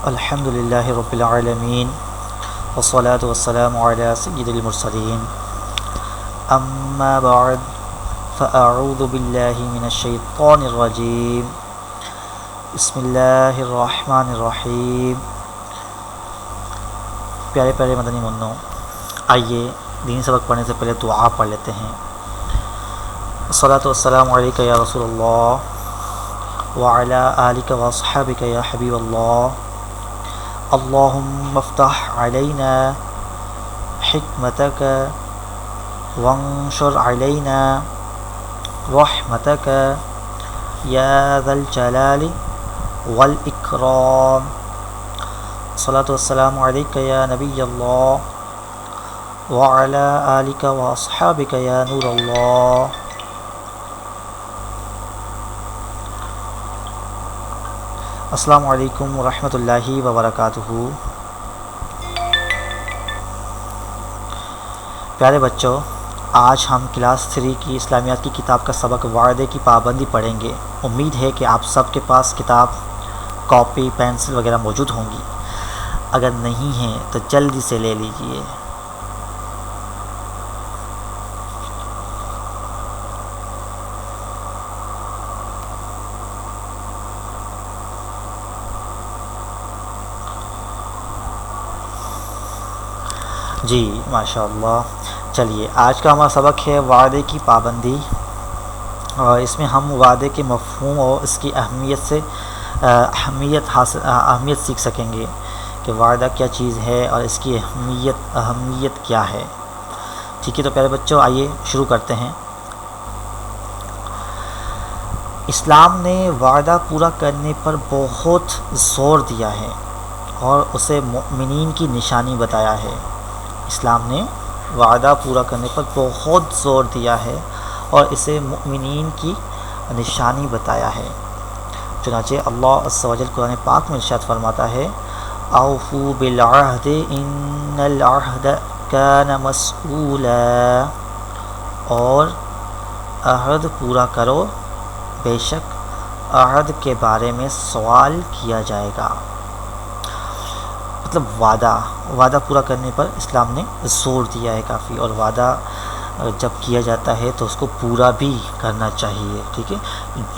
الحمد للہ رب العالمین والصلاة والسلام علی سید المرسلین اما بعد فاعوذ باللہ من الشیطان الرجیم بسم اللہ الرحمن الرحیم۔ پیارے پیارے مدنی منوں، آئیے دینی سبق پڑھنے سے پہلے دعا پڑھ لیتے ہیں۔ الصلاۃ والسلام علیک یا رسول اللہ وعلی آلک واصحابک یا حبیب اللہ۔ اللہم افتح علینا حکمتک وانشر علینا رحمتک یا ذا الجلال والاکرام۔ الصلاۃ والسلام علیک یا نبی اللہ وعلی آلک واصحابک یا نور اللہ۔ السلام علیکم ورحمۃ اللہ وبرکاتہ۔ پیارے بچوں، آج ہم کلاس 3 کی اسلامیات کی کتاب کا سبق وعدے کی پابندی پڑھیں گے۔ امید ہے کہ آپ سب کے پاس کتاب، کاپی، پینسل وغیرہ موجود ہوں گی۔ اگر نہیں ہیں تو جلدی سے لے لیجئے۔ جی ماشاء اللہ۔ چلیے، آج کا ہمارا سبق ہے وعدے کی پابندی، اور اس میں ہم وعدے کے مفہوم اور اس کی اہمیت سیکھ سکیں گے کہ وعدہ کیا چیز ہے اور اس کی اہمیت کیا ہے۔ ٹھیک ہے، تو پیارے بچوں آئیے شروع کرتے ہیں۔ اسلام نے وعدہ پورا کرنے پر بہت زور دیا ہے اور اسے مومنین کی نشانی بتایا ہے۔ اسلام نے وعدہ پورا کرنے پر بہت زور دیا ہے اور اسے مومنین کی نشانی بتایا ہے۔ چنانچہ اللہ عز و جل قرآن پاک میں ارشاد فرماتا ہے، اوفوا بالعہد ان العہد کان مسئولا، اور عہد پورا کرو، بے شک عہد کے بارے میں سوال کیا جائے گا۔ مطلب وعدہ پورا کرنے پر اسلام نے زور دیا ہے کافی، اور وعدہ جب کیا جاتا ہے تو اس کو پورا بھی کرنا چاہیے۔ ٹھیک ہے،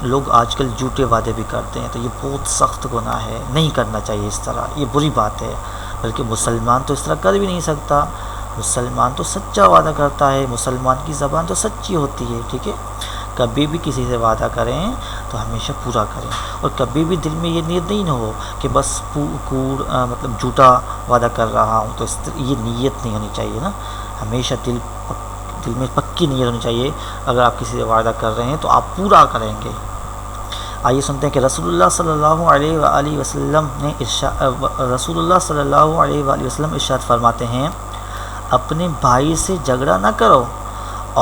لوگ آج کل جھوٹے وعدے بھی کرتے ہیں، تو یہ بہت سخت گناہ ہے، نہیں کرنا چاہیے اس طرح، یہ بری بات ہے۔ بلکہ مسلمان تو اس طرح کر بھی نہیں سکتا، مسلمان تو سچا وعدہ کرتا ہے، مسلمان کی زبان تو سچی ہوتی ہے۔ ٹھیک ہے، کبھی بھی کسی سے وعدہ کریں تو ہمیشہ پورا کریں، اور کبھی بھی دل میں یہ نیت نہیں ہو کہ بس مطلب جھوٹا وعدہ کر رہا ہوں، تو یہ نیت نہیں ہونی چاہیے نا۔ ہمیشہ دل میں پکی نیت ہونی چاہیے۔ اگر آپ کسی سے وعدہ کر رہے ہیں تو آپ پورا کریں گے۔ آئیے سنتے ہیں کہ رسول اللہ صلی اللہ علیہ وآلہ وسلم ارشاد فرماتے ہیں، اپنے بھائی سے جھگڑا نہ کرو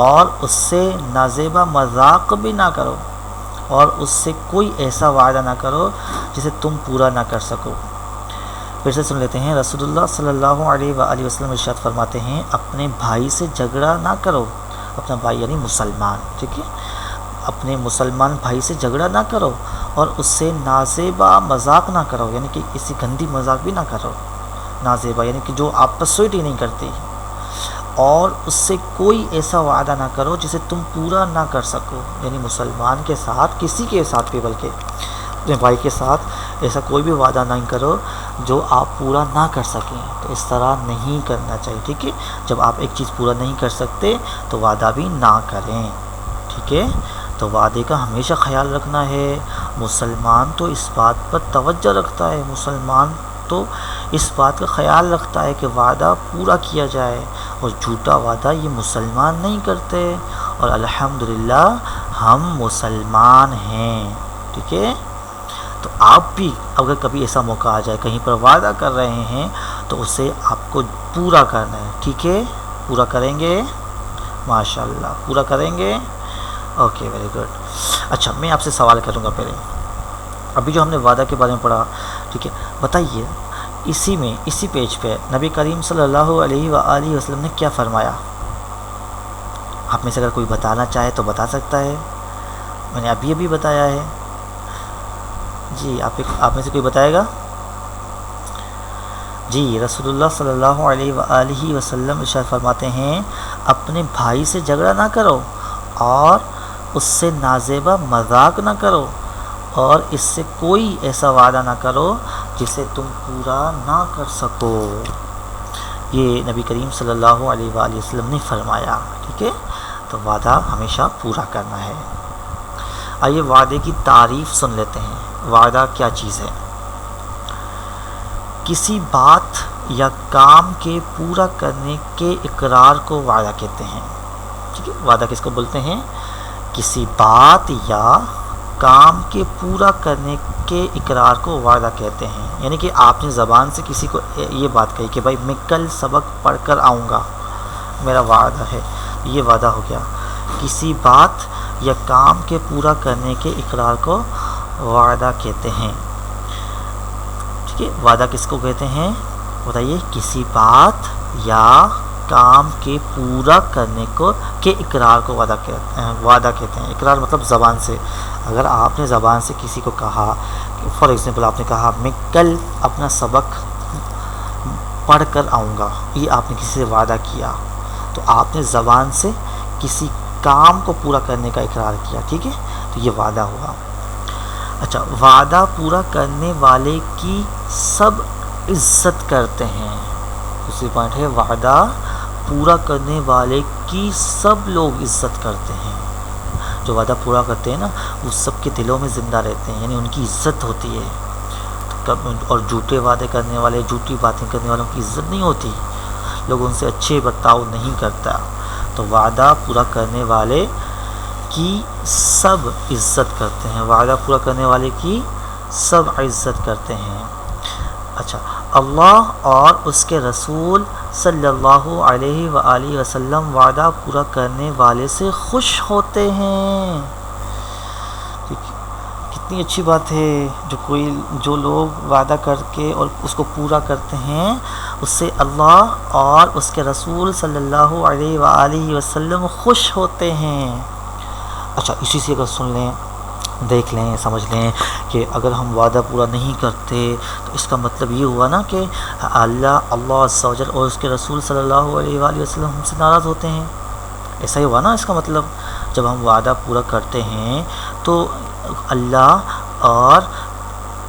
اور اس سے نازیبا مذاق بھی نہ کرو، اور اس سے کوئی ایسا وعدہ نہ کرو جسے تم پورا نہ کر سکو۔ پھر سے سن لیتے ہیں، رسول اللہ صلی اللہ علیہ وآلہ وسلم ارشاد فرماتے ہیں، اپنے بھائی سے جھگڑا نہ کرو، اپنا بھائی یعنی مسلمان، ٹھیک ہے، اپنے مسلمان بھائی سے جھگڑا نہ کرو، اور اس سے نازیبا مذاق نہ کرو، یعنی کہ کسی گندی مذاق بھی نہ کرو۔ نازیبا یعنی کہ جو آپس سوئٹی نہیں کرتی، اور اس سے کوئی ایسا وعدہ نہ کرو جسے تم پورا نہ کر سکو، یعنی مسلمان کے ساتھ، کسی کے ساتھ بھی، بلکہ اپنے بھائی کے ساتھ ایسا کوئی بھی وعدہ نہیں کرو جو آپ پورا نہ کر سکیں، تو اس طرح نہیں کرنا چاہیے۔ ٹھیک ہے، جب آپ ایک چیز پورا نہیں کر سکتے تو وعدہ بھی نہ کریں۔ ٹھیک ہے، تو وعدے کا ہمیشہ خیال رکھنا ہے۔ مسلمان تو اس بات پر توجہ رکھتا ہے، مسلمان تو اس بات کا خیال رکھتا ہے کہ وعدہ پورا کیا جائے، اور جھوٹا وعدہ یہ مسلمان نہیں کرتے، اور الحمدللہ ہم مسلمان ہیں۔ ٹھیک ہے، تو آپ بھی اگر کبھی ایسا موقع آ جائے، کہیں پر وعدہ کر رہے ہیں، تو اسے آپ کو پورا کرنا ہے۔ ٹھیک ہے، پورا کریں گے، ماشاءاللہ پورا کریں گے۔ Okay, very good. اچھا، میں آپ سے سوال کروں گا پہلے، ابھی جو ہم نے وعدہ کے بارے میں پڑھا، ٹھیک ہے، بتائیے اسی پیج پہ نبی کریم صلی اللہ علیہ وآلہ وسلم نے کیا فرمایا؟ آپ میں سے اگر کوئی بتانا چاہے تو بتا سکتا ہے، میں نے ابھی بتایا ہے۔ جی، آپ میں سے کوئی بتائے گا؟ جی رسول اللہ صلی اللہ علیہ وآلہ وسلم ارشاد فرماتے ہیں اپنے بھائی سے جھگڑا نہ کرو اور اس سے نازیبا مذاق نہ کرو اور اس سے کوئی ایسا وعدہ نہ کرو جسے تم پورا نہ کر سکو. یہ نبی کریم صلی اللہ علیہ وآلہ وسلم نے فرمایا. ٹھیک ہے، تو وعدہ ہمیشہ پورا کرنا ہے. آئیے وعدے کی تعریف سن لیتے ہیں. وعدہ کیا چیز ہے؟ کسی بات یا کام کے پورا کرنے کے اقرار کو وعدہ کہتے ہیں. ٹھیک ہے، وعدہ کس کو بولتے ہیں؟ کسی بات یا کام کے پورا کرنے کے اقرار کو وعدہ کہتے ہیں. یعنی کہ آپ نے زبان سے کسی کو یہ بات کہی کہ بھائی میں کل سبق پڑھ کر آؤں گا، میرا وعدہ ہے، یہ وعدہ ہو گیا. کسی بات یا کام کے پورا کرنے کے اقرار کو وعدہ کہتے ہیں. ٹھیک ہے، وعدہ کس کو کہتے ہیں بتائیے؟ کسی بات یا کام کے پورا کرنے کے اقرار کو وعدہ کہتے ہیں. اقرار مطلب زبان سے. اگر آپ نے زبان سے کسی کو کہا، فار ایگزامپل آپ نے کہا میں کل اپنا سبق پڑھ کر آؤں گا، یہ آپ نے کسی سے وعدہ کیا، تو آپ نے زبان سے کسی کام کو پورا کرنے کا اقرار کیا. ٹھیک ہے، تو یہ وعدہ ہوا. اچھا، وعدہ پورا کرنے والے کی سب عزت کرتے ہیں. دوسری پوائنٹ ہے وعدہ پورا کرنے والے کی سب لوگ عزت کرتے ہیں. جو وعدہ پورا کرتے ہیں نا وہ سب کے دلوں میں زندہ رہتے ہیں، یعنی ان کی عزت ہوتی ہے. اور جھوٹے وعدے کرنے والے، جھوٹی باتیں کرنے والوں کی عزت نہیں ہوتی، لوگ ان سے اچھے برتاؤ نہیں کرتا. تو وعدہ پورا کرنے والے کی سب عزت کرتے ہیں. وعدہ پورا کرنے والے کی سب عزت کرتے ہیں. اچھا، اللہ اور اس کے رسول صلی اللہ علیہ وآلہ وسلم وعدہ پورا کرنے والے سے خوش ہوتے ہیں. کتنی اچھی بات ہے. جو لوگ وعدہ کر کے اور اس کو پورا کرتے ہیں اس سے اللہ اور اس کے رسول صلی اللہ علیہ وآلہ وسلم خوش ہوتے ہیں. اچھا، اسی سے اگر سن لیں، دیکھ لیں، سمجھ لیں کہ اگر ہم وعدہ پورا نہیں کرتے تو اس کا مطلب یہ ہوا نا کہ اللہ عز و جل اور اس کے رسول صلی اللہ علیہ وآلہ وسلم ہم سے ناراض ہوتے ہیں. ایسا ہی ہوا نا اس کا مطلب. جب ہم وعدہ پورا کرتے ہیں تو اللہ اور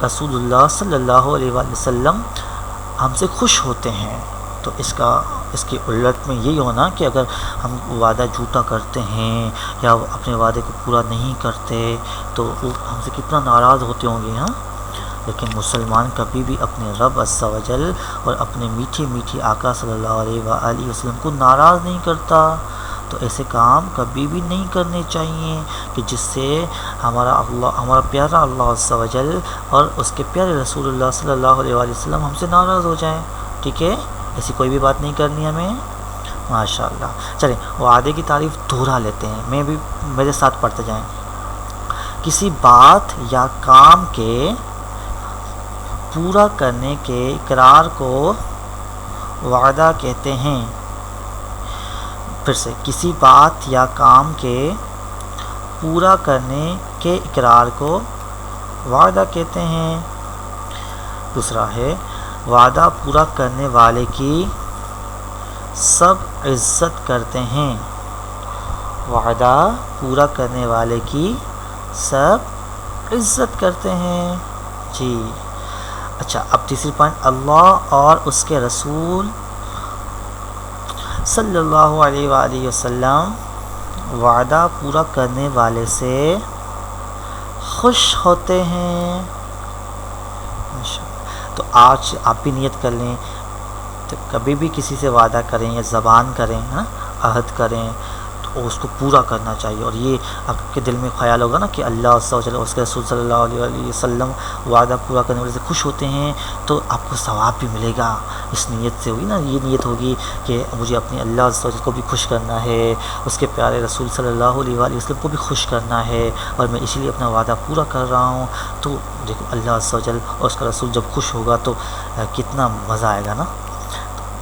رسول اللہ صلی اللہ علیہ وآلہ وسلم ہم سے خوش ہوتے ہیں. تو اس کی الٹ میں یہی ہونا کہ اگر ہم وعدہ جھوٹا کرتے ہیں یا اپنے وعدے کو پورا نہیں کرتے تو وہ ہم سے کتنا ناراض ہوتے ہوں گے. ہاں، لیکن مسلمان کبھی بھی اپنے رب عز و جل اور اپنے میٹھے میٹھے آقا صلی اللہ علیہ وآلہ وسلم کو ناراض نہیں کرتا. تو ایسے کام کبھی بھی نہیں کرنے چاہیے کہ جس سے ہمارا پیارا اللہ عز و جل اور اس کے پیارے رسول اللہ صلی اللہ علیہ وآلہ وسلم ہم سے ناراض ہو جائیں. ٹھیک ہے، ایسی کوئی بھی بات نہیں کرنی ہمیں. ماشاء اللہ. چلیں وعدے کی تعریف دہرا لیتے ہیں، میں بھی میرے ساتھ پڑھتے جائیں. کسی بات یا کام کے پورا کرنے کے اقرار کو وعدہ کہتے ہیں. پھر سے، کسی بات یا کام کے پورا کرنے کے اقرار کو وعدہ کہتے ہیں. دوسرا ہے وعدہ پورا کرنے والے کی سب عزت کرتے ہیں. وعدہ پورا کرنے والے کی سب عزت کرتے ہیں. جی اچھا، اب تیسری پوائنٹ، اللہ اور اس کے رسول صلی اللہ علیہ وآلہ وسلم وعدہ پورا کرنے والے سے خوش ہوتے ہیں. تو آج آپ بھی نیت کر لیں، تو کبھی بھی کسی سے وعدہ کریں یا زبان کریں، عہد کریں، تو اس کو پورا کرنا چاہیے. اور یہ آپ کے دل میں خیال ہوگا نا کہ اللہ عز و جل اور اس کے رسول صلی اللہ علیہ وسلم وعدہ پورا کرنے والے سے خوش ہوتے ہیں، تو آپ کو ثواب بھی ملے گا. اس نیت سے ہوگی نا، یہ نیت ہوگی کہ مجھے اپنے اللہ عز و جل کو بھی خوش کرنا ہے، اس کے پیارے رسول صلی اللہ علیہ وسلم کو بھی خوش کرنا ہے، اور میں اسی لیے اپنا وعدہ پورا کر رہا ہوں. تو دیکھو اللہ عز و جل اور اس کا رسول جب خوش ہوگا تو کتنا مزہ آئے گا نا.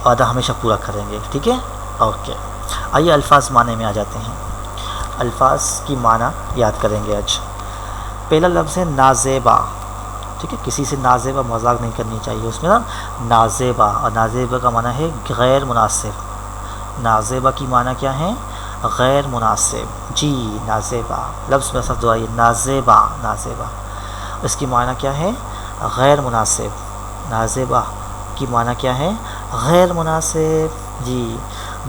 وعدہ ہمیشہ پورا کریں گے. ٹھیک ہے، اوکے. آئیے الفاظ معنی میں آ جاتے ہیں. الفاظ کی معنی یاد کریں گے آج. پہلا لفظ ہے نازیبا. ٹھیک ہے، کسی سے نازیبا مذاق نہیں کرنی چاہیے، اس میں نا نازیبا، اور نازیبا کا معنی ہے غیر مناسب، نازیبا کی معنی کیا ہے؟ غیر مناسب، جی نازیبا، لفظ میں سب دعائیے نازیبا، نازیبا اس کی معنی کیا ہے؟ غیر مناسب، نازیبا کی معنی کیا ہے؟ غیر مناسب، جی۔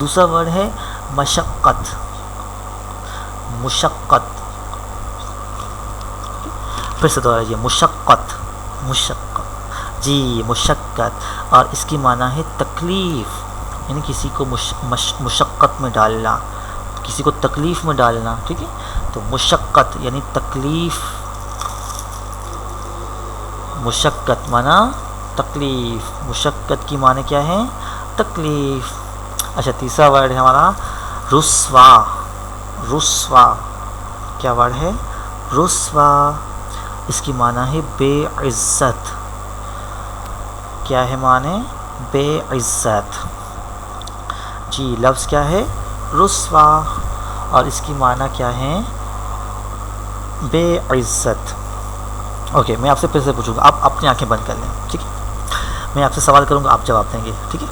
دوسرا ورڈ ہے مشقت، مشقت، پھر سے دوہرائیے مشقت، مشقت، جی مشقت، اور اس کی معنی ہے تکلیف، یعنی کسی کو مشقت میں ڈالنا، کسی کو تکلیف میں ڈالنا، ٹھیک ہے، تو مشقت یعنی تکلیف، مشقت معنی تکلیف، مشقت کی معنی کیا ہے؟ تکلیف۔ اچھا تیسرا ورڈ ہے ہمارا رسوا، رسوا، کیا ورڈ ہے؟ رسوا، اس کی معنی ہے بے عزت، کیا ہے معنی؟ بے عزت، جی لفظ کیا ہے؟ رسوا، اور اس کی معنی کیا ہے؟ بے عزت۔ اوکے، میں آپ سے پھر سے پوچھوں گا، آپ اپنی آنکھیں بند کر لیں، ٹھیک ہے، میں آپ سے سوال کروں گا، آپ جواب دیں گے، ٹھیک ہے۔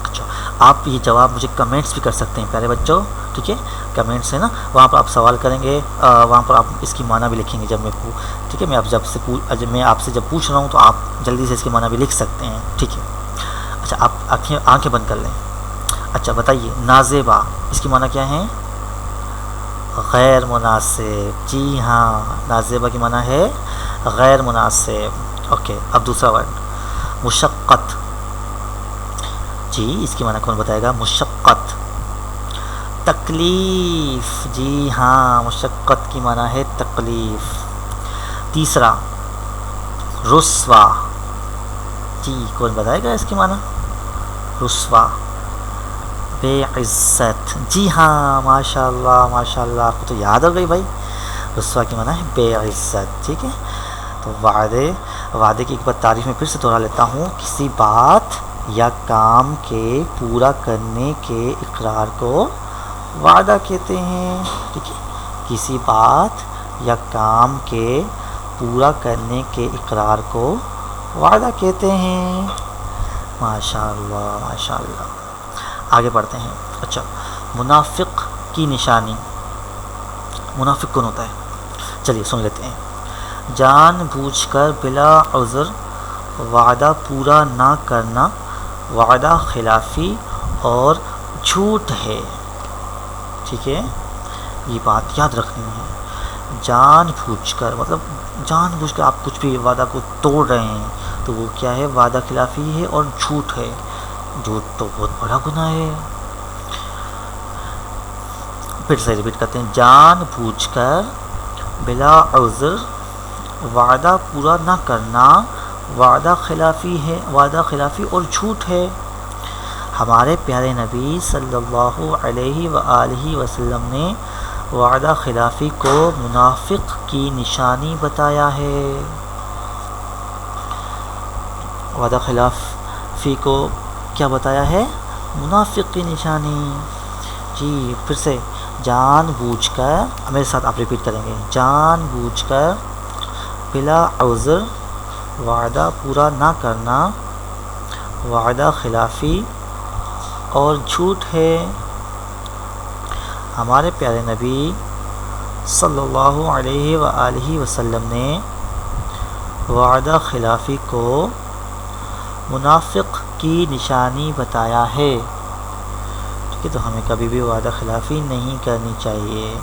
اچھا، آپ یہ جواب مجھے کمنٹس بھی کر سکتے ہیں پیارے بچوں، ٹھیک ہے، کمنٹس ہے نا، وہاں پر آپ سوال کریں گے، وہاں پر آپ اس کی معنی بھی لکھیں گے جب میں ٹھیک ہے، میں آپ سے جب پوچھ رہا ہوں تو آپ جلدی سے اس کی معنی بھی لکھ سکتے ہیں، ٹھیک ہے۔ اچھا، آپ آنکھیں بند کر لیں۔ اچھا بتائیے نازیبا، اس کی معنی کیا ہے؟ غیر مناسب، جی ہاں، نازیبا کی معنی ہے غیر مناسب۔ اوکے، اب دوسرا ورڈ مشقت، جی اس کی معنی کون بتائے گا؟ مشقت، تکلیف، جی ہاں، مشقت کی معنی ہے تکلیف۔ تیسرا رسوا، جی کون بتائے گا اس کی معنی؟ رسوا، بے عزت، جی ہاں، ماشاء اللہ ماشاء اللہ، آپ کو تو یاد ہو گئی بھائی، رسوا کی معنی ہے بے عزت، ٹھیک ہے۔ تو وعدے کی ایک بار تعریف میں پھر سے دہرا لیتا ہوں، کسی بات یا کام کے پورا کرنے کے اقرار کو وعدہ کہتے ہیں، ٹھیک ہے، کسی بات یا کام کے پورا کرنے کے اقرار کو وعدہ کہتے ہیں، ماشاء اللہ ماشاء اللہ۔ آگے بڑھتے ہیں۔ اچھا، منافق کی نشانی، منافق کون ہوتا ہے؟ چلیے سن لیتے ہیں۔ جان بوجھ کر بلا عذر وعدہ پورا نہ کرنا وعدہ خلافی اور جھوٹ ہے، ٹھیک ہے، یہ بات یاد رکھنی ہے۔ جان بوجھ کر مطلب جان بوجھ کر آپ کچھ بھی وعدہ کو توڑ رہے ہیں تو وہ کیا ہے؟ وعدہ خلافی ہے اور جھوٹ ہے، جھوٹ تو بہت بڑا گناہ ہے۔ پھر سے ریپیٹ کرتے ہیں، جان بوجھ کر بلا عذر وعدہ پورا نہ کرنا وعدہ خلافی ہے، وعدہ خلافی اور جھوٹ ہے۔ ہمارے پیارے نبی صلی اللہ علیہ وآلہ وسلم نے وعدہ خلافی کو منافق کی نشانی بتایا ہے، وعدہ خلافی کو کیا بتایا ہے؟ منافق کی نشانی، جی پھر سے جان بوجھ کر، میرے ساتھ آپ ریپیٹ کریں گے، جان بوجھ کر بلا عذر وعدہ پورا نہ کرنا وعدہ خلافی اور جھوٹ ہے۔ ہمارے پیارے نبی صلی اللہ علیہ وآلہ وسلم نے وعدہ خلافی کو منافق کی نشانی بتایا ہے، ٹھیک ہے، تو ہمیں کبھی بھی وعدہ خلافی نہیں کرنی چاہیے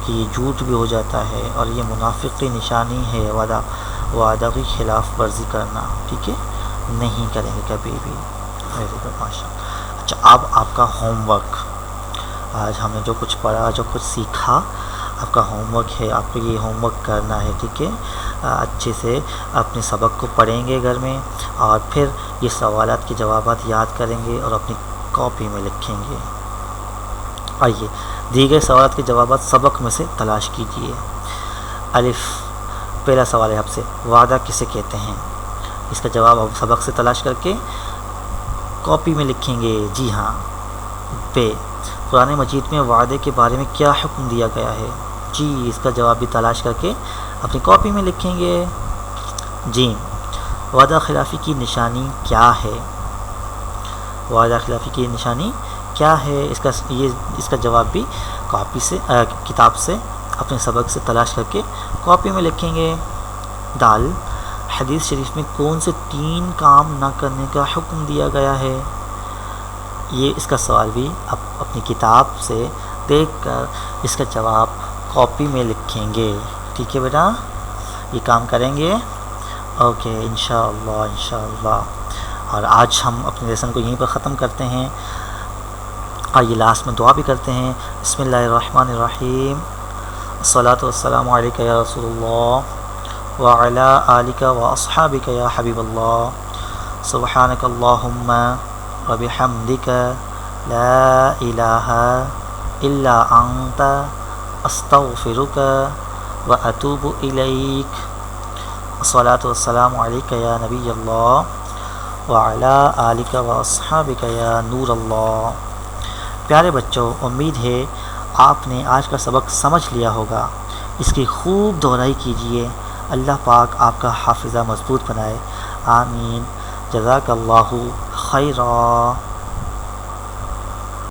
کہ یہ جھوٹ بھی ہو جاتا ہے اور یہ منافق کی نشانی ہے، وعدہ کی خلاف ورزی کرنا، ٹھیک ہے، نہیں کریں گے کبھی بھی۔ ویری گڈ، ماشاء اللہ۔ اچھا، اب آپ کا ہوم ورک، آج ہم نے جو کچھ پڑھا، جو کچھ سیکھا، آپ کا ہوم ورک ہے، آپ کو یہ ہوم ورک کرنا ہے، ٹھیک ہے، اچھے سے اپنے سبق کو پڑھیں گے گھر میں، اور پھر یہ سوالات کے جوابات یاد کریں گے اور اپنی کاپی میں لکھیں گے۔ آئیے دیے گئے سوالات کے جوابات سبق میں سے تلاش کیجیے۔ الف، پہلا سوال ہے آپ سے، وعدہ کسے کہتے ہیں؟ اس کا جواب آپ سبق سے تلاش کر کے کاپی میں لکھیں گے، جی ہاں۔ بے، قرآن مجید میں وعدے کے بارے میں کیا حکم دیا گیا ہے؟ جی اس کا جواب بھی تلاش کر کے اپنی کاپی میں لکھیں گے۔ جیم، وعدہ خلافی کی نشانی کیا ہے؟ وعدہ خلافی کی نشانی کیا ہے؟ اس کا جواب بھی کاپی سے کتاب سے اپنے سبق سے تلاش کر کے کاپی میں لکھیں گے۔ دال، حدیث شریف میں کون سے 3 کام نہ کرنے کا حکم دیا گیا ہے؟ یہ اس کا سوال بھی آپ اپنی کتاب سے دیکھ کر اس کا جواب کاپی میں لکھیں گے۔ ٹھیک ہے بیٹا، یہ کام کریں گے؟ اوکے، انشاءاللہ۔ اور آج ہم اپنے لیسن کو یہیں پر ختم کرتے ہیں۔ آئیے لاسٹ میں دعا بھی کرتے ہیں۔ بسم اللہ الرحمن الرحیم، الصلاۃ والسلام علیک یا رسول اللہ وعلی آلک واصحابک یا حبیب اللہ، سبحانک اللہم وبحمدک لا الہ الا انت استغفرک واتوب الیک، الصلاۃ والسلام علیک یا نبی اللہ وعلی آلک واصحابک یا نور اللہ۔ پیارے بچوں، امید ہے آپ نے آج کا سبق سمجھ لیا ہوگا۔ اس کی خوب دہرائی کیجیے۔ اللہ پاک آپ کا حافظہ مضبوط بنائے، آمین۔ جزاک اللہ خیرا۔